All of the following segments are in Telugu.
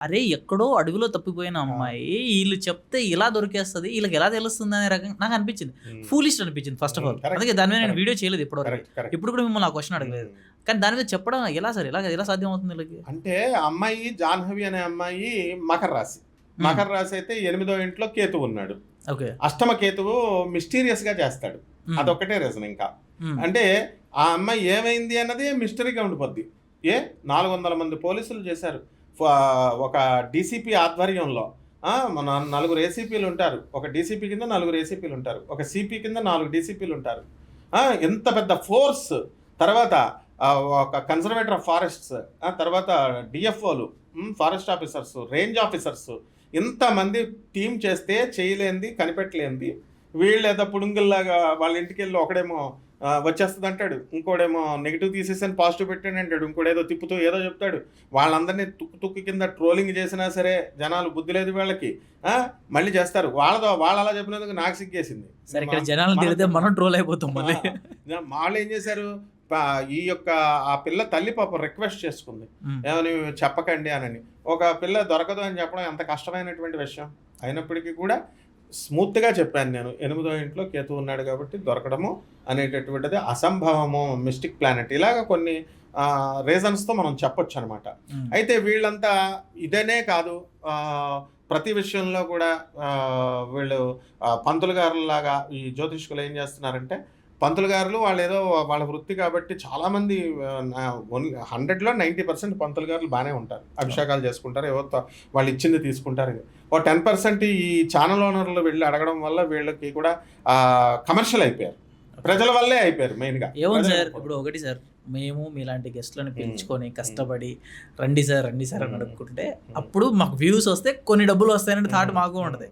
అరే! ఎక్కడో అడవిలో తప్పిపోయిన ఆ! అమ్మాయి ఈళ్ళు చెప్తే ఇలా దొరికేస్తది. ఈళ్ళకి ఎలా తెలుస్తుందనే రకంగా నాకనిపించింది. హ్మ్. ఫూలిష్ అనిపించింది ఫస్ట్ ఆఫ్ ఆల్. కరెక్ట్. అందుకే దాని మీద నేను కరెక్ట్. వీడియో చేయలేదు ఇప్పటివరకు. కరెక్ట్. కరెక్ట్. ఇప్పుడు కూడా మిమ్మల్ని ఆ క్వెషన్ అడగలేదు. హ్మ్. కానీ దాని మీద చెప్పడం ఎలా సార్? ఎలా సాధ్యం అవుతుంది ఈళ్ళకి? అంటే ఆ అమ్మాయి జాహ్నవి అనే అమ్మాయి మకర రాశి. హ్మ్. మకర రాశి అయితే 8వ ఇంట్లో కేతువు ఉన్నాడు. ఓకే. అష్టమ కేతువు మిస్టీరియస్‌గా చేస్తాడు. హ్మ్. అదొక్కటే రీజన్ ఇంకా. హ్మ్. అంటే ఆ అమ్మాయి ఏమైంది అన్నది మిస్టరీగా ఉండిపోద్ది. 400 మంది పోలీసులు చేశారు. ఒక డీసీపీ ఆధ్వర్యంలో మన నలుగురు ఏసీపీలు ఉంటారు. ఒక డీసీపీ కింద నలుగురు ఏసీపీలు ఉంటారు. ఒక సీపీ కింద 4 డీసీపీలు ఉంటారు. ఎంత పెద్ద ఫోర్స్. తర్వాత ఒక కన్జర్వేటర్ ఆఫ్ ఫారెస్ట్స్, తర్వాత డిఎఫ్ఓలు, ఫారెస్ట్ ఆఫీసర్స్, రేంజ్ ఆఫీసర్స్, ఇంతమంది టీం చేస్తే చేయలేంది, కనిపెట్టలేంది. వీళ్ళేదో పుడుంగుల్లాగా వాళ్ళ ఇంటికెళ్ళి ఒకడేమో వచ్చేస్తుంది అంటాడు, ఇంకోడేమో నెగిటివ్ తీసేసాను పాజిటివ్ పెట్టాడు అంటాడు, ఇంకోడేదో తిప్పుతూ ఏదో చెప్తాడు. వాళ్ళందరినీ తుక్కు కింద ట్రోలింగ్ చేసినా సరే జనాలు బుద్ధి లేదు వీళ్ళకి, మళ్ళీ చేస్తారు. వాళ్ళు అలా చెప్పినందుకు నాకు సిగ్గేసింది. సరే, ఇక్కడ జనాలను తిడితే మనం ట్రోల్ అయిపోతాం మళ్ళీ. వాళ్ళు ఏం చేశారు, ఈ యొక్క ఆ పిల్ల తల్లి పాపం రిక్వెస్ట్ చేసుకుంది, హ్మ్. ఏమని చెప్పకండి అని. ఒక పిల్ల దొరకదు అని చెప్పడం ఎంత కష్టమైనటువంటి విషయం. అయినప్పటికీ కూడా స్మూత్గా చెప్పాను నేను, 8వ ఇంట్లో కేతు ఉన్నాడు కాబట్టి దొరకడము అనేటటువంటిది అసంభవము, మిస్టిక్ ప్లానెట్, ఇలాగ కొన్ని రీజన్స్తో మనం చెప్పొచ్చు అనమాట. హ్మ్. అయితే వీళ్ళంతా ఇదనే కాదు, ప్రతి విషయంలో కూడా వీళ్ళు పంతులు గారులాగా ఈ జ్యోతిష్కులు ఏం చేస్తున్నారంటే, పంతులు గారులు వాళ్ళు ఏదో వాళ్ళ వృత్తి కాబట్టి చాలామంది 100లో 90% పంతులు గారులు బాగానే ఉంటారు. అభిషేకాలు చేసుకుంటారు, ఏవో వాళ్ళు ఇచ్చింది తీసుకుంటారు. ఓ 10% ఈ ఛానల్ ఓనర్లు వెళ్ళి అడగడం వల్ల వీళ్ళకి కూడా కమర్షియల్ అయిపోయారు. ప్రజల వల్లే అయిపోయారు మెయిన్గా. ఏమో సార్, ఇప్పుడు ఒకటి సార్, మేము మీలాంటి గెస్ట్లను పిలుచుకొని కష్టపడి రండి సార్ అని అడుక్కుంటే అప్పుడు మాకు వ్యూస్ వస్తే కొన్ని డబ్బులు వస్తాయనే థాట్ మాకు ఉంటుంది.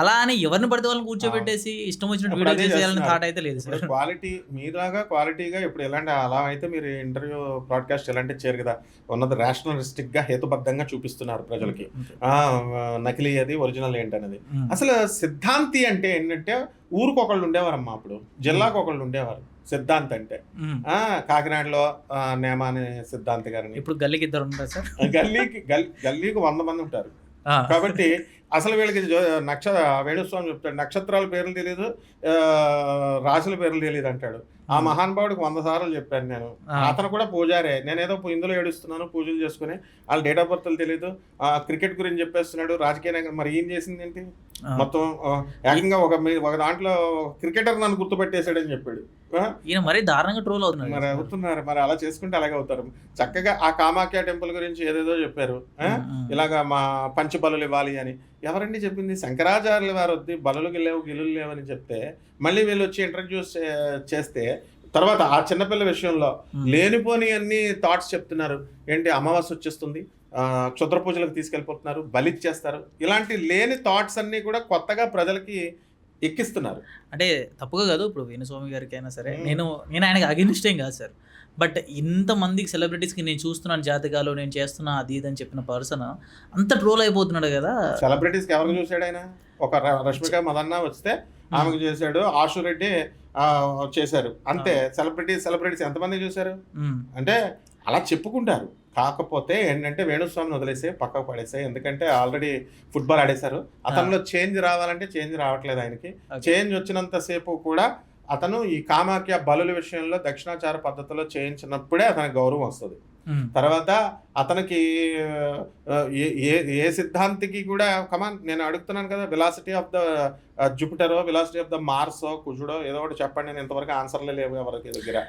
అలా అని ఎవరిని పడితే వాళ్ళని కూర్చోబెట్టేసి ఇష్టం వచ్చినట్టు వీడియో చేసేయాలని థాట్ అయితే లేదు సార్. క్వాలిటీ మీలాగా క్వాలిటీగా ఇప్పుడు ఎలాంటి అలా అయితే మీరు ఇంటర్వ్యూ బ్రాడ్కాస్ట్ ఎలాంటి చేయరు కదా, ఉన్నది రేషనలిస్టిక్గా హేతుబద్ధంగా చూపిస్తున్నారు ప్రజలకి, నకిలీ అది ఒరిజినల్ ఏంటనేది. అసలు సిద్ధాంతి అంటే ఏంటంటే ఊరికొకళ్ళు ఉండేవారమ్మా, అప్పుడు జిల్లాకు ఒకళ్ళు ఉండేవారు సిద్ధాంతి అంటే. కాకినాడలో నేమాని సిద్ధాంతి గారిని, ఇప్పుడు గల్లీకి 2 ఉంటారు సార్. గల్లీకి 100 మంది ఉంటారు. కాబట్టి అసలు వీళ్ళకి వేణుస్వామి చెప్తాడు, నక్షత్రాల పేర్లు తెలియదు, రాశుల పేర్లు తెలియదు అంటాడు. ఆ మహానుభావుడికి 100 సార్లు చెప్పాను నేను. అతను కూడా పూజారే. నేనేదో ఇందులో ఏడుస్తున్నాను పూజలు చేసుకుని, వాళ్ళ డేట్ ఆఫ్ బర్త్లు తెలియదు, క్రికెట్ గురించి చెప్పేస్తున్నాడు, రాజకీయ నాయకుడు. మరి ఏం చేసింది ఏంటి మొత్తం? ఏకంగా ఒక దాంట్లో క్రికెటర్ నన్ను గుర్తుపెట్టేశాడని చెప్పాడు. ఈయన మరీ దారుణంగా ట్రోల్ అవుతున్నారు. మరి అవుతున్నారు, మరి అలా చేసుకుంటే అలాగే అవుతారు. చక్కగా ఆ కామాఖ్య టెంపుల్ గురించి ఏదేదో చెప్పారు, ఇలాగా మా పంచబలులు ఇవ్వాలి అని. ఎవరండి చెప్పింది? శంకరాచార్యుల వారు వద్ది బలులు లేవు గిలులు లేవని చెప్తే మళ్ళీ వీళ్ళు వచ్చి ఇంట్రడ్యూస్ చేస్తే, తర్వాత ఆ చిన్నపిల్ల విషయంలో లేనిపోని అన్ని థాట్స్ చెప్తున్నారు. ఏంటి, అమావాస్య వచ్చేస్తుంది, క్షుద్ర పూజలకు తీసుకెళ్ళిపోతున్నారు, బలిచ్చేస్తారు, ఇలాంటి లేని థాట్స్ అన్నీ కూడా కొత్తగా ప్రజలకి ఎక్కిస్తున్నారు. అంటే తప్పుగా కాదు, ఇప్పుడు వేణుస్వామి గారికి అయినా సరే, నేను ఆయనకి అగెనిస్ట్ ఏం కాదు సార్. బట్ ఇంతమందికి సెలబ్రిటీస్కి నేను చూస్తున్నాను జాతకాలు, నేను చేస్తున్నా అది ఇది అని చెప్పిన పర్సన్ అంత ట్రోల్ అయిపోతున్నాడు కదా. సెలబ్రిటీస్కి ఎవరికి చూసాడు ఆయన? ఒక రష్మిక మదన్న వస్తే ఆమెకు చేశాడు, ఆశు రెడ్డి చేశారు, అంతే. సెలబ్రిటీస్ ఎంతమంది చూశారు? అంటే అలా చెప్పుకుంటారు. కాకపోతే ఏంటంటే వేణుస్వామిని వదిలేసే పక్కకు పడేసే, ఎందుకంటే ఆల్రెడీ ఫుట్బాల్ ఆడేశారు. అతనిలో చేంజ్ రావాలంటే చేంజ్ రావట్లేదు ఆయనకి. చేంజ్ వచ్చినంతసేపు కూడా అతను ఈ కామాఖ్య బలుల విషయంలో దక్షిణాచార పద్ధతిలో చేయించినప్పుడే అతనికి గౌరవం వస్తుంది. తర్వాత అతనికి ఏ సిద్ధాంతికి కూడా కమాన్ నేను అడుగుతున్నాను కదా, వెలాసిటీ ఆఫ్ ద జూపిటరో, వెలాసిటీ ఆఫ్ ద మార్సో, కుజుడో ఏదో ఒకటి చెప్పండి. నేను ఇంతవరకు ఆన్సర్లే లేవు ఎవరికి దగ్గర.